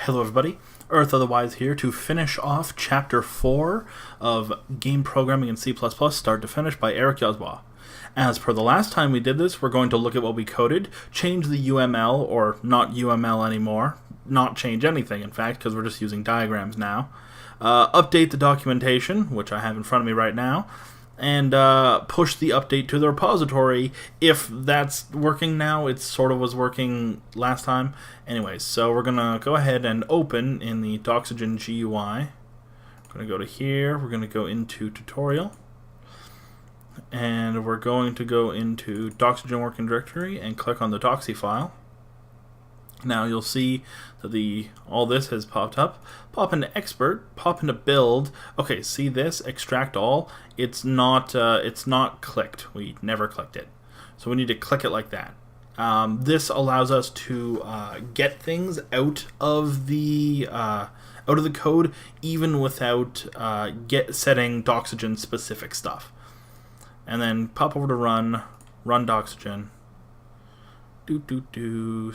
Hello everybody, Earth.Otherwise here to finish off Chapter 4 of Game Programming in C++, start to finish by Eric Yazwa. As per the last time we did this, we're going to look at what we coded, change the UML, or not UML anymore, not change anything in fact, because we're just using diagrams now, update the documentation, which I have in front of me right now, and push the update to the repository if that's working now. It sort of was working last time. Anyways, so we're going to go ahead and open in the Doxygen GUI. We're going to go to here. We're going to go into tutorial. And we're going to go into Doxygen working directory and click on the doxy file. Now you'll see that all this has popped up. Pop into expert, pop into build. Okay, see this extract all. It's not clicked. We never clicked it, so we need to click it like that. This allows us to get things out of the code even without setting Doxygen specific stuff. And then pop over to run Doxygen.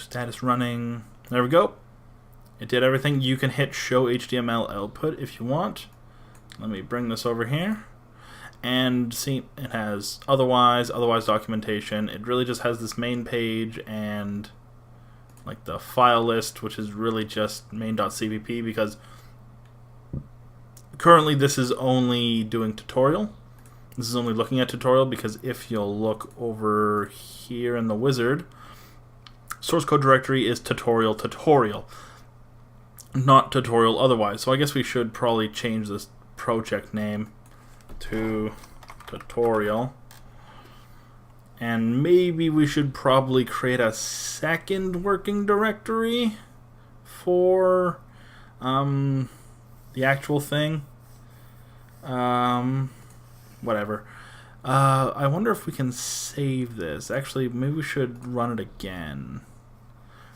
Status running. There we go. It did everything. You can hit show HTML output if you want. Let me bring this over here. And see, it has otherwise documentation. It really just has this main page and like the file list, which is really just main.cpp, because currently this is only doing tutorial. This is only looking at tutorial, because if you'll look over here in the wizard, source code directory is tutorial, not tutorial otherwise. So I guess we should probably change this project name to tutorial. And maybe we should probably create a second working directory for the actual thing. Whatever. I wonder if we can save this. Actually, maybe we should run it again.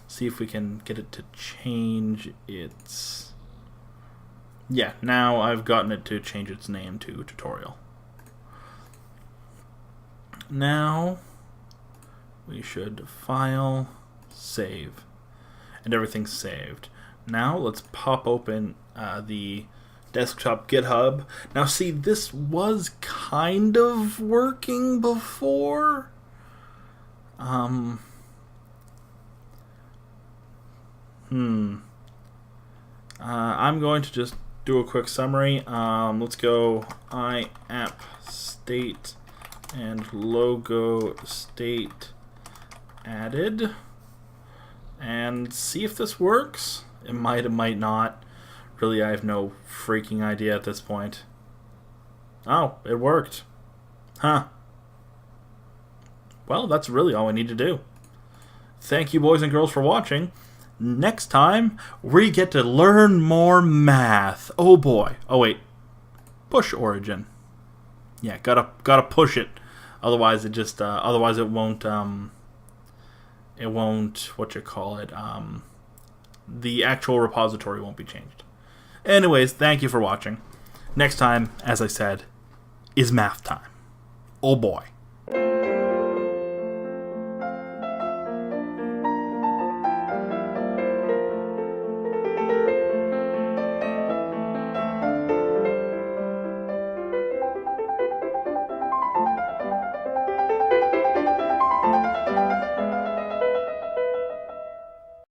See if we can get it to change its... Yeah, now I've gotten it to change its name to tutorial. Now we should file, save, and everything's saved. Now let's pop open the desktop GitHub. Now see, this was kind of working before. I'm going to just do a quick summary. Let's go iapp state and logo state added and see if this works. It might not. Really, I have no freaking idea at this point. Oh, it worked. Huh. Well, that's really all we need to do. Thank you, boys and girls, for watching. Next time, we get to learn more math. Oh boy. Oh wait. Push origin. Yeah, gotta push it. Otherwise, it won't. It won't. What you call it? The actual repository won't be changed. Anyways, thank you for watching. Next time, as I said, is math time. Oh boy.